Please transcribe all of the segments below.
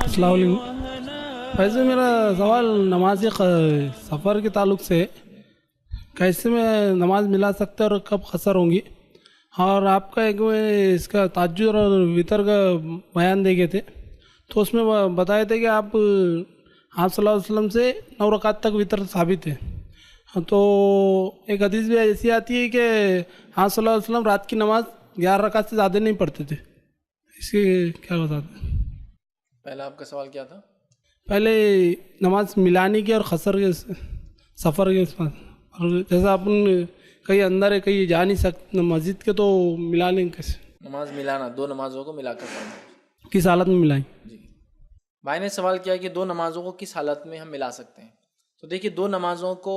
السلام علیکم. ویسے میرا سوال نماز سفر کے تعلق سے ہے. کیسے میں نماز ملا سکتا اور کب قصر ہوں گی؟ اور آپ کا ایک اس کا تہجد اور وطر کا بیان دے گئے تھے، تو اس میں بتائے تھے کہ آپ صلی اللہ علیہ وسلم سے 9 رکعت تک وطر ثابت ہے. تو ایک حدیث بھی ایسی آتی ہے کہ صلی اللہ علیہ وسلم رات کی نماز 11 رکعت سے زیادہ نہیں پڑھتے تھے. اس کے کیا بتاتے ہیں؟ پہلا آپ کا سوال کیا تھا؟ پہلے نماز ملانے کی اور قصر کے سفر کے اور جیسا اپن کہیں اندر ہے کہیں جا نہیں سکتے مسجد کے، تو ملا لیں کیسے؟ نماز ملانا، دو نمازوں کو ملا کر پڑھنا. کس حالت میں ملائیں؟ جی، بھائی نے سوال کیا کہ دو نمازوں کو کس حالت میں ہم ملا سکتے ہیں. تو دیکھیے، دو نمازوں کو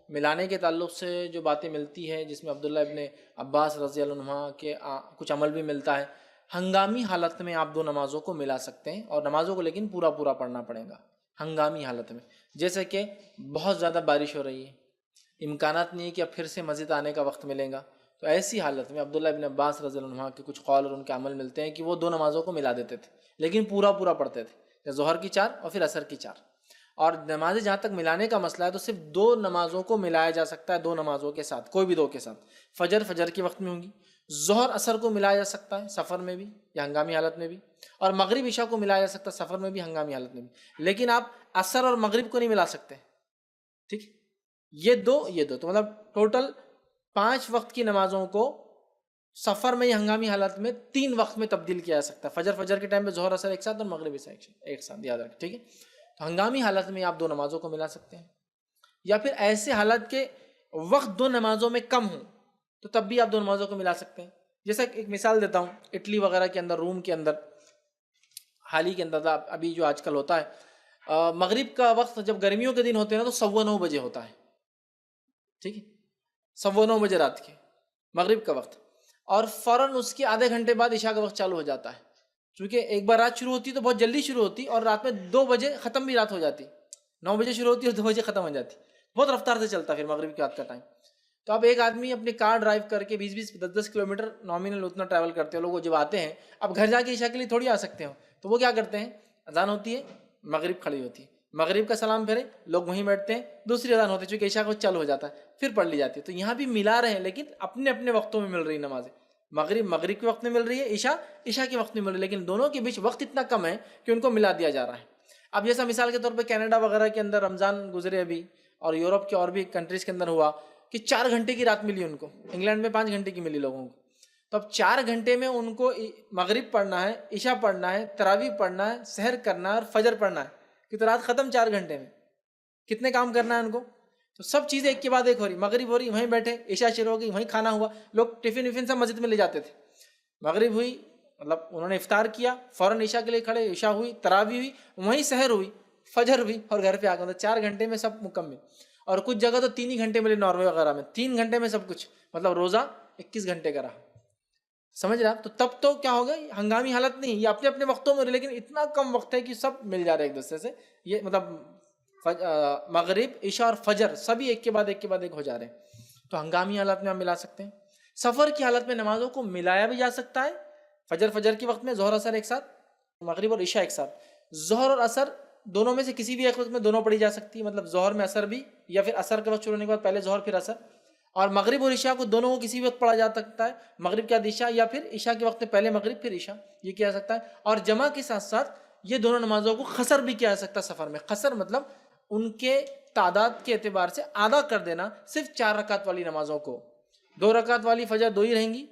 ملانے کے تعلق سے جو باتیں ملتی ہے، جس میں عبداللہ ابن عباس رضی اللہ عنہ کے کچھ عمل بھی ملتا ہے. ہنگامی حالت میں آپ دو نمازوں کو ملا سکتے ہیں، اور نمازوں کو لیکن پورا پڑھنا پڑے گا ہنگامی حالت میں. جیسے کہ بہت زیادہ بارش ہو رہی ہے، امکانات نہیں ہے کہ اب پھر سے مسجد آنے کا وقت ملے گا، تو ایسی حالت میں عبداللہ ابن عباس رضی اللہ عنہ کے کچھ قول اور ان کے عمل ملتے ہیں کہ وہ دو نمازوں کو ملا دیتے تھے، لیکن پورا پڑھتے تھے، ظہر کی 4 اور پھر عصر کی 4. اور نمازیں جہاں تک ملانے کا مسئلہ ہے تو صرف دو نمازوں کو ملایا جا سکتا ہے، دو نمازوں کے ساتھ، کوئی بھی دو کے ساتھ. فجر کے وقت میں ہوں گی، ظہر عصر کو ملایا جا سکتا ہے سفر میں بھی یا ہنگامی حالت میں بھی، اور مغرب عشاء کو ملایا جا سکتا ہے سفر میں بھی ہنگامی حالت میں بھی. لیکن آپ عصر اور مغرب کو نہیں ملا سکتے. ٹھیک، یہ دو تو مطلب ٹوٹل 5 وقت کی نمازوں کو سفر میں یا ہنگامی حالت میں 3 وقت میں تبدیل کیا جا سکتا ہے. فجر کے ٹائم پہ ظہر عصر ایک ساتھ اور مغرب عشاء ایک ساتھ، یاد رکھیں. ٹھیک ہے، تو ہنگامی حالت میں آپ دو نمازوں کو ملا سکتے ہیں، یا پھر ایسے حالت کے وقت دو نمازوں میں کم ہوں تو تب بھی آپ دو نمازوں کو ملا سکتے ہیں. جیسا ایک مثال دیتا ہوں، اٹلی وغیرہ کے اندر، روم کے اندر، حال ہی کے اندر ابھی جو آج کل ہوتا ہے، مغرب کا وقت جب گرمیوں کے دن ہوتے ہیں نا تو 9:15 بجے ہوتا ہے. ٹھیک ہے، 9:15 بجے رات کے مغرب کا وقت، اور فوراً اس کے آدھے گھنٹے بعد عشاء کا وقت چالو ہو جاتا ہے. چونکہ ایک بار رات شروع ہوتی تو بہت جلدی شروع ہوتی، اور رات میں 2 بجے ختم بھی رات ہو جاتی. 9 بجے شروع ہوتی اور 2 بجے ختم ہو جاتی. بہت رفتار سے چلتا پھر مغرب کی رات کا ٹائم. تو اب ایک آدمی اپنی کار ڈرائیو کر کے 20 10 کلومیٹر نامینل اتنا ٹریول کرتے ہیں لوگ. جب آتے ہیں اب گھر جا کے عشاء کے لیے تھوڑی آ سکتے ہو، تو وہ کیا کرتے ہیں، اذان ہوتی ہے، مغرب کھڑی ہوتی ہے، مغرب کا سلام پھرے لوگ وہیں بیٹھتے ہیں، دوسری اذان ہوتی ہے چونکہ عشاء کو چالو ہو جاتا ہے، پھر پڑھ لی جاتی ہے. تو یہاں بھی ملا رہے ہیں لیکن اپنے اپنے وقتوں میں مل رہی نمازیں. مغرب کے وقت میں مل رہی ہے، عشاء کے وقت میں مل رہی ہے، لیکن دونوں کے بیچ وقت اتنا کم ہے کہ ان کو ملا دیا جا رہا ہے. اب جیسا مثال کے طور پہ کینیڈا وغیرہ کے اندر رمضان گزرے ابھی، اور یورپ کے اور بھی کنٹریز کے اندر ہوا کہ 4 گھنٹے کی رات ملی ان کو. انگلینڈ میں 5 گھنٹے کی ملی لوگوں کو. تو اب 4 گھنٹے میں ان کو مغرب پڑھنا ہے، عشاء پڑھنا ہے، تراویح پڑھنا ہے، سحر کرنا ہے اور فجر پڑھنا ہے، کہ تو رات ختم 4 گھنٹے میں. کتنے کام کرنا ہے ان کو؟ تو سب چیزیں ایک کے بعد ایک ہو رہی. مغرب ہو رہی، وہیں بیٹھے، عشاء شروع ہو گئی، وہیں کھانا ہوا. لوگ ٹفن وفن سب مسجد میں لے جاتے تھے. مغرب ہوئی، مطلب انہوں نے افطار کیا، فوراً عشاء کے لیے کھڑے، عشاء ہوئی، تراویح ہوئی، وہیں سحر ہوئی، فجر ہوئی، اور گھر پہ آ گئے. 4 گھنٹے میں سب مکمل. اور کچھ جگہ تو 3 ہی گھنٹے ملے، ناروے وغیرہ میں 3 گھنٹے میں سب کچھ، مطلب روزہ 21 گھنٹے کا رہا. سمجھ رہے آپ؟ تو تب تو کیا ہوگا، ہنگامی حالت نہیں، یہ اپنے اپنے وقتوں میں، لیکن اتنا کم وقت ہے کہ سب مل جا رہے ایک دوسرے سے. یہ مطلب مغرب، عشاء اور فجر سبھی ایک کے بعد ایک ہو جا رہے ہیں. تو ہنگامی حالت میں ہم ملا سکتے ہیں. سفر کی حالت میں نمازوں کو ملایا بھی جا سکتا ہے. فجر کے وقت میں ظہر عصر ایک ساتھ، مغرب اور عشاء ایک ساتھ. ظہر اور عصر دونوں میں سے کسی بھی ایک وقت میں دونوں پڑھی جا سکتی ہے، مطلب ظہر میں عصر بھی، یا پھر عصر کا وقت شروع ہونے کے بعد پہلے ظہر پھر عصر. اور مغرب اور عشاء کو دونوں کو کسی بھی وقت پڑھا جا سکتا ہے، مغرب کے بعد عشاء، یا پھر عشاء کے وقت میں پہلے مغرب پھر عشاء، یہ کیا جا سکتا ہے. اور جمع کے ساتھ ساتھ یہ دونوں نمازوں کو قصر بھی کیا جا سکتا ہے سفر میں. قصر مطلب ان کے تعداد کے اعتبار سے آدھا کر دینا. صرف 4 رکعت والی نمازوں کو، 2 رکعت والی فجر 2 ہی رہیں گی،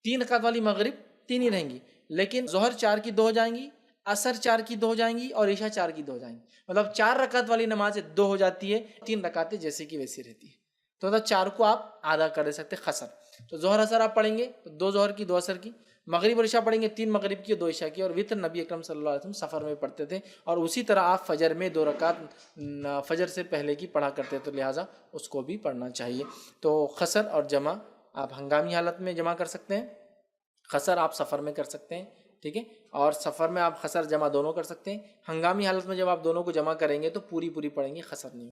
3 رکعت والی مغرب 3 ہی رہیں گی، لیکن ظہر 4 کی 2 ہو جائیں گی، عصر 4 کی 2 ہو جائیں گی، اور عشاء 4 کی 2 ہو جائیں گی. مطلب 4 رکعت والی نماز 2 ہو جاتی ہے، 3 رکعتیں جیسے کی ویسی رہتی ہے. تو مطلب 4 کو آپ آدھا کر دے سکتے قصر. تو ظہر عصر آپ پڑھیں گے تو 2 ظہر کی 2 عصر کی، مغرب اور عشاء پڑھیں گے 3 مغرب کی اور 2 عشاء کی. اور وطر نبی اکرم صلی اللہ علیہ وسلم سفر میں پڑھتے تھے، اور اسی طرح آپ فجر میں 2 رکعت فجر سے پہلے کی پڑھا کرتے، تو لہٰذا اس کو بھی پڑھنا چاہیے. تو قصر اور جمع آپ ہنگامی حالت میں جمع کر سکتے ہیں، قصر آپ سفر میں کر سکتے ہیں. ٹھیک ہے، اور سفر میں آپ قصر جمع دونوں کر سکتے ہیں. ہنگامی حالت میں جب آپ دونوں کو جمع کریں گے تو پوری پڑھیں گے، قصر نہیں.